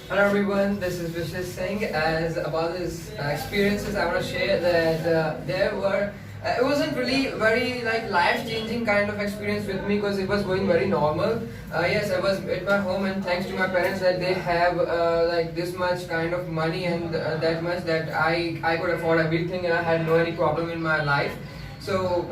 Hello everyone, this is Vishal Singh. As about this experiences, I want to share that there were. It wasn't really very like life-changing kind of experience with me because it was going very normal. Yes, I was at my home, and thanks to my parents that they have like this much kind of money and that much that I could afford everything, and I had no any problem in my life. So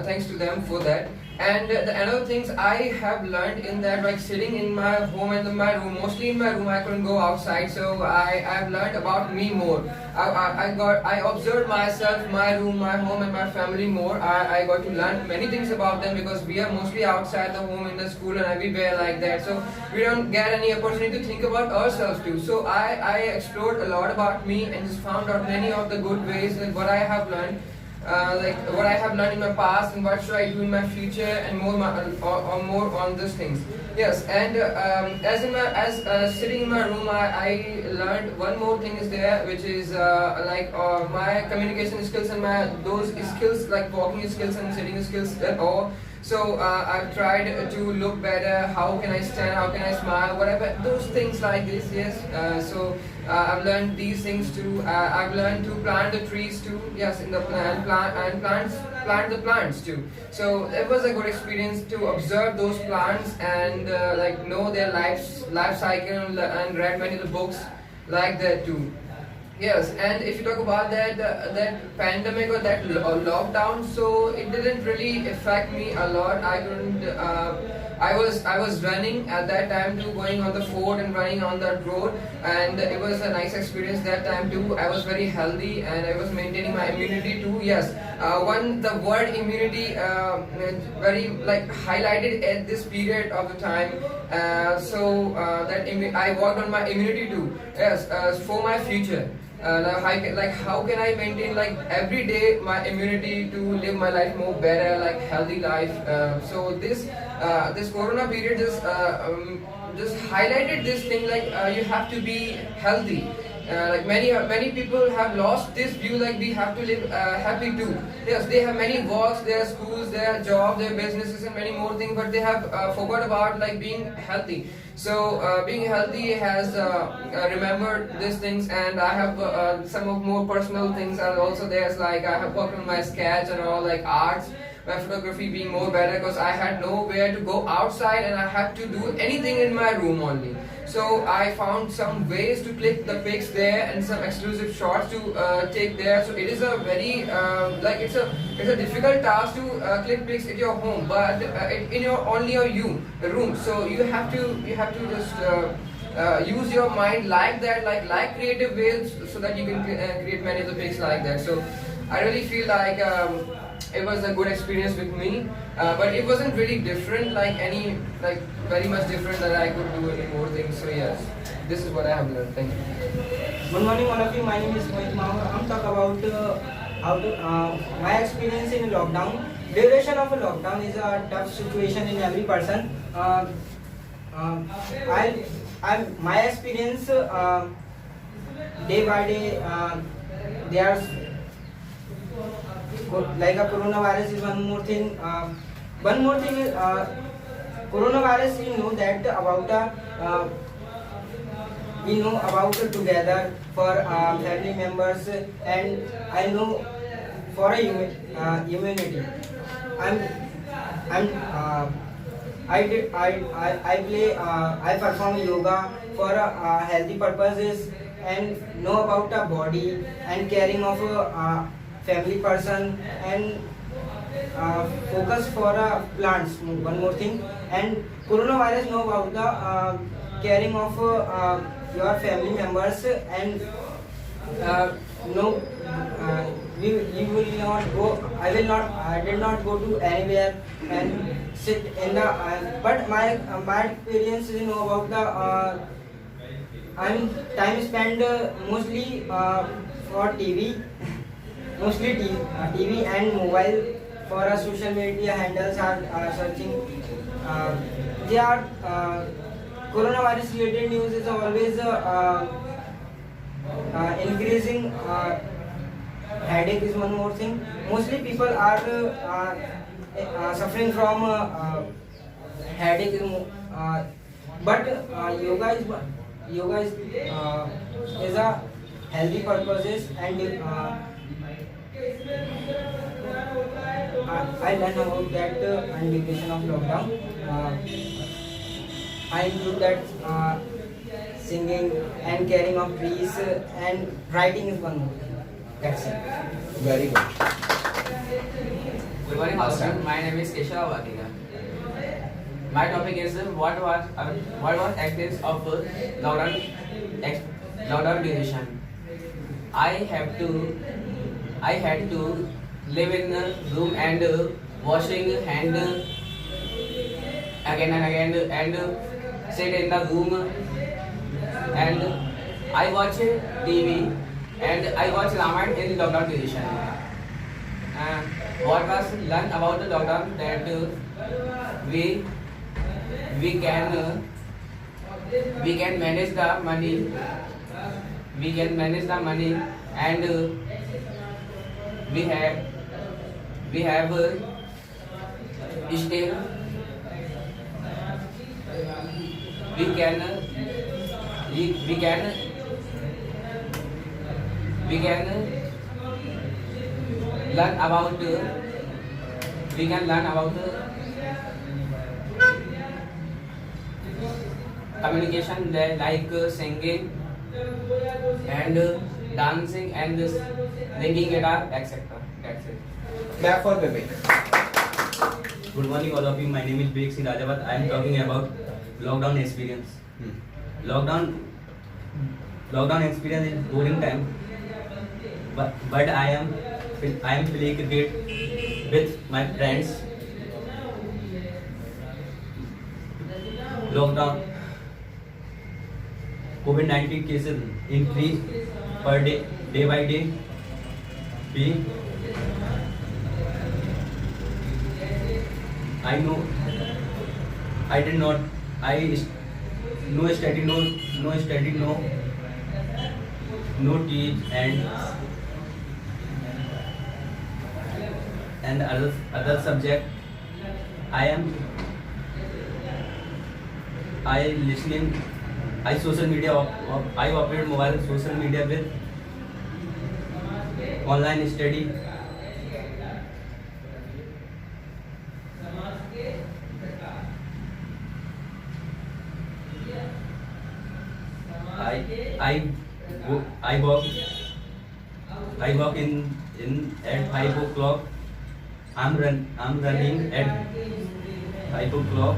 thanks to them for that. And the another things I have learned in that, like sitting in my home and in my room, mostly in my room, I couldn't go outside. So I've learned about me more. I observed myself, my room, my home, and my family more. I got to learn many things about them because we are mostly outside the home, in the school, and everywhere like that. So we don't get any opportunity to think about ourselves too. So I explored a lot about me and just found out many of the good ways and what I have learned, like what I have learned in my past and what should I do in my future, and or more on these things. Yes, and as sitting in my room, I learned one more thing is there, which is my communication skills and my those skills like walking skills and sitting skills and all. So I've tried to look better. How can I stand? How can I smile? Whatever those things like this. Yes. I've learned these things too. I've learned to plant the trees too. Yes, in the plant the plants too. So it was a good experience to observe those plants and like know their life cycle and read many of the books like that too. Yes, and if you talk about that pandemic or that lockdown, so it didn't really affect me a lot. I couldn't. I was running at that time too, going on the fort and running on that road, and it was a nice experience that time too. I was very healthy and I was maintaining my immunity too. Yes, one the word immunity very like highlighted at this period of the time. I worked on my immunity too. Yes, for my future. How can I maintain like every day my immunity to live my life more better, like healthy life. So this Corona period just highlighted this thing like you have to be healthy. Like many people have lost this view like we have to live happy too. Yes, they have many works, their schools, their job, their businesses, and many more things, but they have forgot about like being healthy. So being healthy has remembered these things, and I have some of more personal things are also there. Like I have worked on my sketch and all like arts, my photography being more better because I had nowhere to go outside and I had to do anything in my room only. So I found some ways to click the pics there and some exclusive shots to take there. So it is a very it's a difficult task to click pics at your home, but in your only your room. So you have to just use your mind like that, like creative ways, so that you can create many of the pics like that. So I really feel like it was a good experience with me, but it wasn't really different, like very much different that I could do any more things. So yes, this is what I have learned. Thank you. Good morning, all of you. My name is Mohit Mahur. I'm talk about my experience in lockdown. Duration of a lockdown is a tough situation in every person. My experience day by day. There are like a coronavirus is one more thing. One more thing is coronavirus. You know that about we know about together for family members, and I know for a immunity. I'm I play I perform yoga for healthy purposes and know about the body and caring of a family person and focus for plants. One more thing, and coronavirus know about the caring of your family members and no you will not go. I did not go to anywhere and sit in the but my experience is know about the I'm time spent mostly for TV. Mostly TV and mobile for social media handles are searching. They are coronavirus related news is always increasing. Headache is one more thing. Mostly people are suffering from headache, but yoga is yoga is a healthy purposes, and I learned about that on vacation of lockdown. I include that singing and caring of trees and writing is one more thing. That's it. Very good. Good morning, Austin. My name is Keshav Vatika. My topic is what was actives of lockdown duration. I had to live in a room and washing hand again and again and sit in the room, and I watch TV and I watch Ramayana in lockdown duration. What was learned about the lockdown that we can manage the money, and we have stay we can learn about communication like singing and dancing and singing guitar, etc. That's it. Clap for Vivek. Good morning, all of you. My name is Vivek Singh Rajawat. I am talking about lockdown experience. Lockdown experience is boring time, but I am playing cricket with my friends. Lockdown, COVID-19 cases increase per day by day. No study, no teach, and other subject. I social media. I operate mobile social media with online study. I walk in at 5 o'clock. I'm running at 5 o'clock.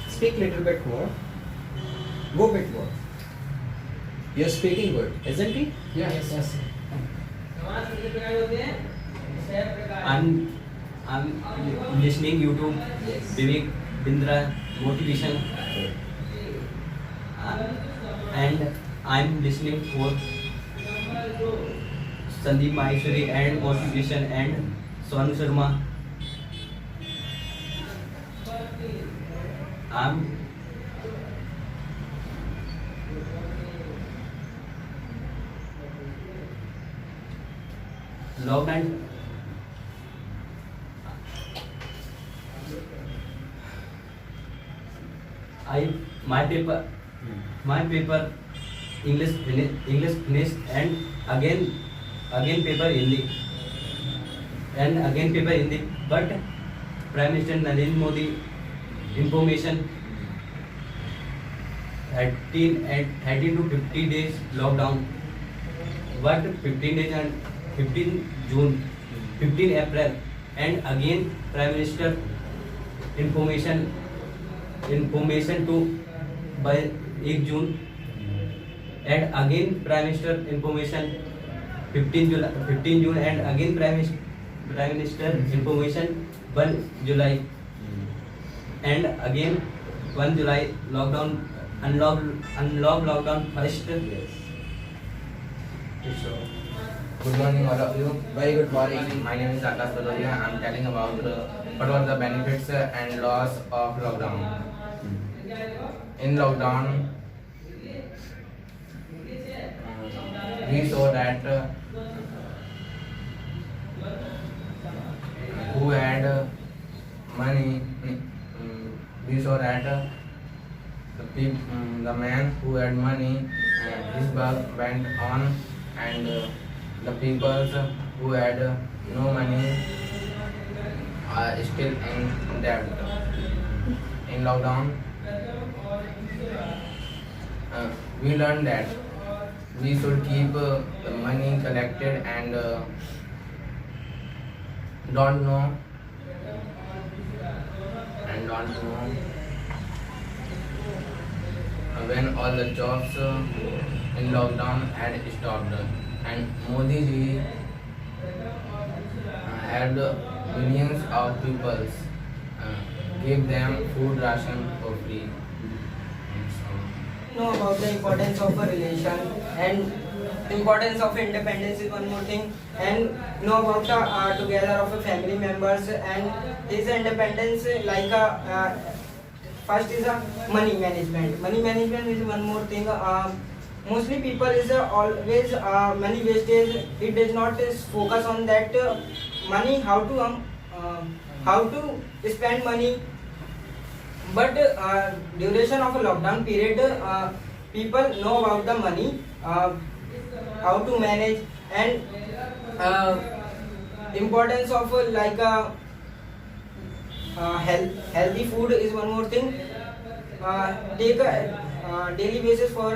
Speak little bit more. Go bit more. You're speaking good, isn't he? Yes. I'm listening YouTube. Yes. Vivek Bindra motivation, and I'm listening for Sandeep Maheshwari and motivation and Sonu Sharma. Lockdown. My paper English finished, and again paper Hindi, but Prime Minister Narendra Modi information 13 to 50 days lockdown, but 15 days and 15 June, 15 April, and again Prime Minister information to by 1 June, and again Prime Minister information 15 June, and again Prime Minister information 1 July, and again 1 July lockdown, unlock lockdown first. Good morning, all of you. Very good morning. My name is Akash Badoria. I am telling about what were the benefits and loss of lockdown. In lockdown, we saw that who had money, we we saw that the man who had money, his bulk went on, and the people who had no money are still in debt. In lockdown, we learned that we should keep the money collected and don't know when all the jobs in lockdown had stopped, and Modi ji had millions of people give them food ration for free. Know about the importance of a relation and importance of independence is one more thing, and know about the together of a family members and his independence like a first is a money management. Money management is one more thing. Mostly people is always money wastage. It does not focus on that money how to spend money. But duration of a lockdown period, people know about the money, how to manage, and importance of healthy food is one more thing. Take a daily basis for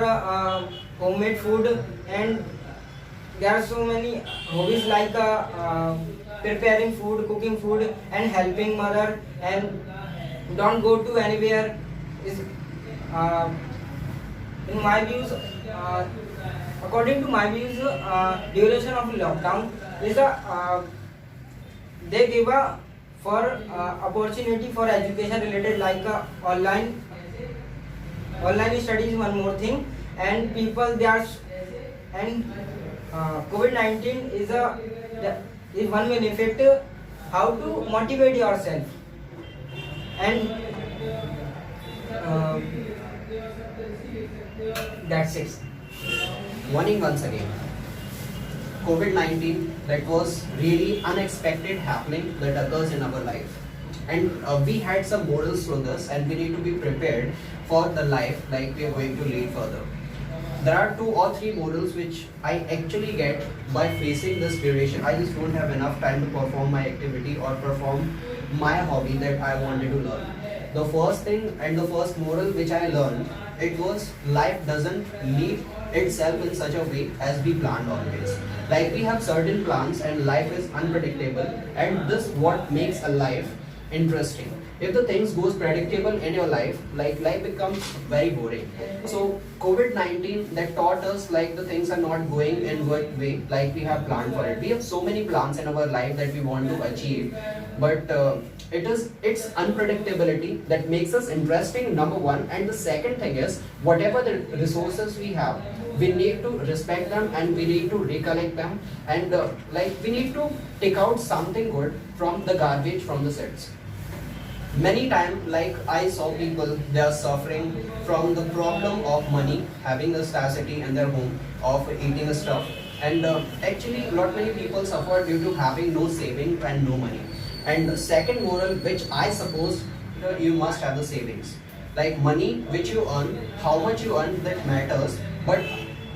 homemade food, and there are so many hobbies like preparing food, cooking food, and helping mother, and don't go to anywhere is in my views according to my views duration of lockdown is they give a for opportunity for education related like online studies one more thing, and people they are and COVID-19 is one benefit how to motivate yourself. And that's it. Warning once again. COVID-19, that was really unexpected happening that occurs in our life. And we had some morals from this, and we need to be prepared for the life like we are going to lead further. There are 2 or 3 morals which I actually get by facing this duration. I just don't have enough time to perform my activity or perform my hobby that I wanted to learn. The first thing and the first moral which I learned, it was life doesn't lead itself in such a way as we planned always. Like we have certain plans and life is unpredictable, and this what makes a life interesting. If the things goes predictable in your life, like life becomes very boring. So COVID-19 that taught us like the things are not going in good way like we have planned for it. We have so many plans in our life that we want to achieve, but it's unpredictability that makes us interesting, number one. And the second thing is whatever the resources we have, we need to respect them and we need to recollect them, and like we need to take out something good from the garbage from the sets. Many times, like I saw people, they are suffering from the problem of money, having a scarcity in their home, of eating stuff, and actually lot many people suffer due to having no saving and no money. And the second moral which I suppose you must have the savings. Like money which you earn, how much you earn, that matters, but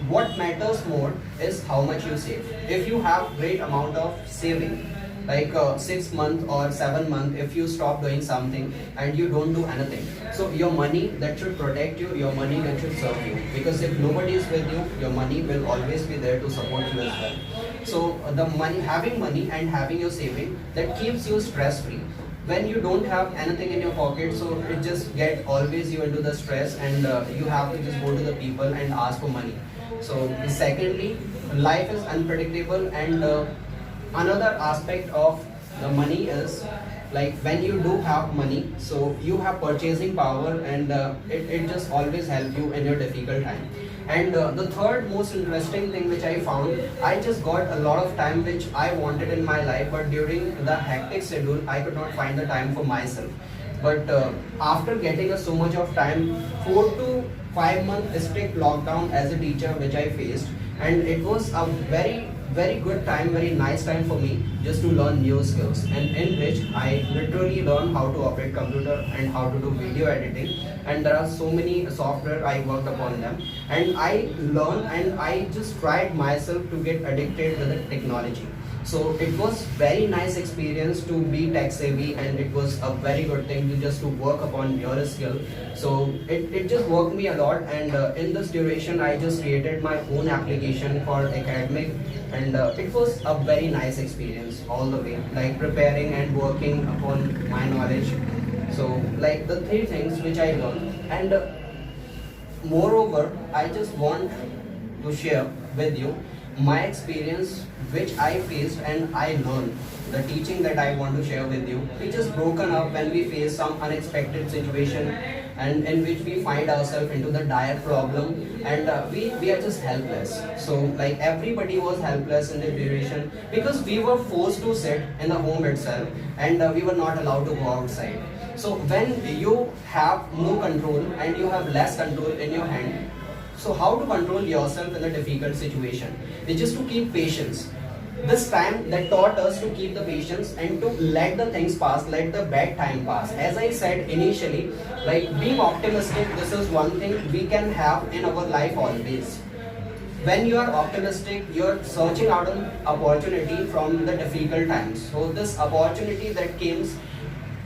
what matters more is how much you save. If you have great amount of saving, like 6 months or 7 months, if you stop doing something and you don't do anything, so your money that should protect you, your money that should serve you, because if nobody is with you, your money will always be there to support you as well. So the money, having money and having your saving, that keeps you stress free. When you don't have anything in your pocket, so it just get always you into the stress, and you have to just go to the people and ask for money. So secondly, life is unpredictable, and another aspect of the money is like when you do have money, so you have purchasing power, and it just always help you in your difficult time. And the third most interesting thing which I found, I just got a lot of time which I wanted in my life, but during the hectic schedule I could not find the time for myself. But after getting so much of time, 4 to 5 month strict lockdown as a teacher which I faced, and it was a very very good time, very nice time for me just to learn new skills, and in which I literally learn how to operate computer and how to do video editing, and there are so many software I worked upon them, and I learned and I just tried myself to get addicted with the technology. So it was very nice experience to be tech savvy, and it was a very good thing to just to work upon your skill. So it just worked me a lot, and in this duration I just created my own application for academic, and it was a very nice experience all the way, like preparing and working upon my knowledge. So like the three things which I learned, and moreover I just want to share with you my experience which I faced and I learned, the teaching that I want to share with you. We just broken up when we face some unexpected situation, and in which we find ourselves into the dire problem, and we are just helpless. So like everybody was helpless in the duration, because we were forced to sit in the home itself, and we were not allowed to go outside. So when you have no control and you have less control in your hand, so how to control yourself in a difficult situation? It's just to keep patience. This time that taught us to keep the patience and to let the things pass, let the bad time pass. As I said initially, like being optimistic, this is one thing we can have in our life always. When you are optimistic, you're searching out an opportunity from the difficult times. So this opportunity that comes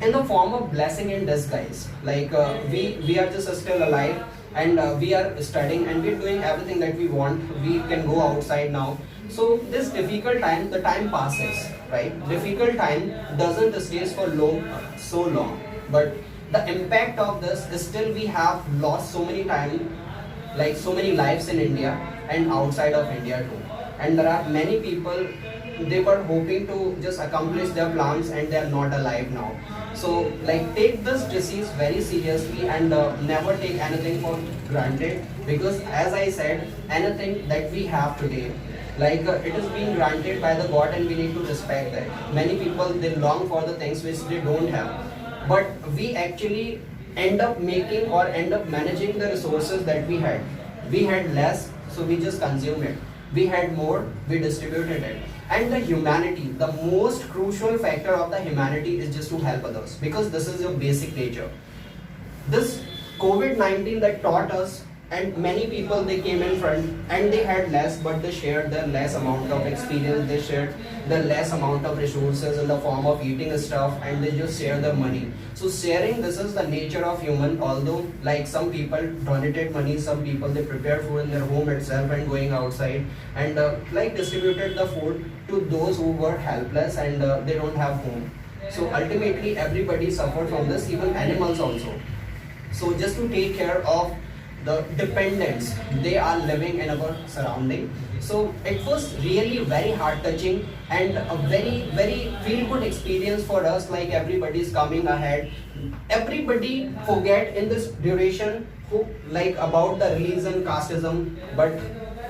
in the form of blessing in disguise. Like we are just still alive, and we are studying and we're doing everything that we want. We can go outside now. So this difficult time, the time passes, right? Difficult time doesn't stay for so long. But the impact of this is still we have lost so many time, like so many lives in India and outside of India too. And there are many people, they were hoping to just accomplish their plans and they are not alive now. So like take this disease very seriously, and never take anything for granted, because as I said, anything that we have today, like it is being granted by the God, and we need to respect that. Many people, they long for the things which they don't have, but we actually end up making or end up managing the resources that we had. We had less, so we just consumed it. We had more, we distributed it. And the humanity, the most crucial factor of the humanity is just to help others, because this is your basic nature. This COVID-19 that taught us, and many people, they came in front and they had less, but they shared the less amount of experience, they shared the less amount of resources in the form of eating stuff, and they just share their money. So sharing, this is the nature of human. Although like some people donated money, some people they prepared food in their home itself and going outside, and like distributed the food to those who were helpless and they don't have home. So ultimately everybody suffered from this, even animals also. So just to take care of the dependents, they are living in our surrounding. So it was really very heart touching and a very feel good experience for us. Like everybody is coming ahead, everybody forget in this duration who like about the religion, casteism, but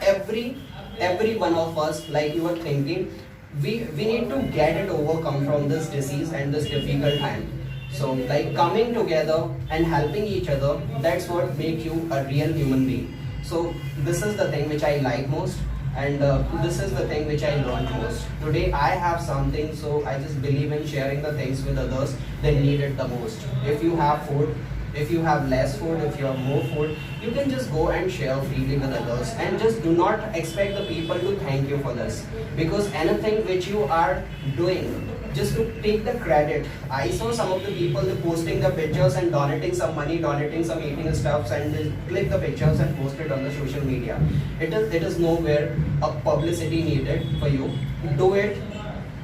every one of us, like you were thinking, we need to get it overcome from this disease and this difficult time. So like coming together and helping each other, that's what makes you a real human being. So this is the thing which I like most, and this is the thing which I learned most. Today I have something, so I just believe in sharing the things with others that need it the most. If you have food, if you have less food, if you have more food, you can just go and share freely with others, and just do not expect the people to thank you for this, because anything which you are doing, just to take the credit. I saw some of the people, they posting the pictures and donating some money, donating some eating stuffs, and they click the pictures and post it on the social media. It is nowhere a publicity needed for you. Do it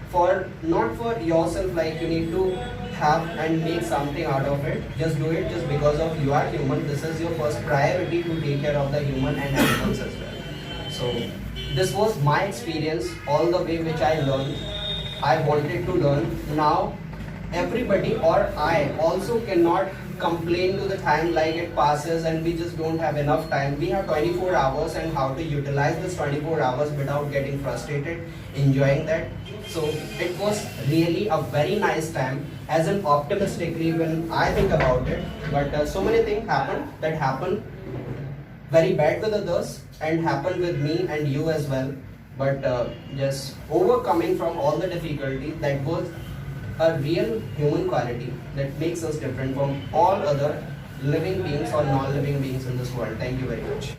for not for yourself, like you need to have and make something out of it. Just do it just because of you are human. This is your first priority, to take care of the human and animals as well. So this was my experience, all the way which I learned. I wanted to learn. Now everybody or I also cannot complain to the time like it passes and we just don't have enough time. We have 24 hours, and how to utilize this 24 hours without getting frustrated, enjoying that. So it was really a very nice time, as an optimistically when I think about it. But so many things happened very bad with others and happened with me and you as well. but just overcoming from all the difficulties, that was a real human quality that makes us different from all other living beings or non-living beings in this world. Thank you very much.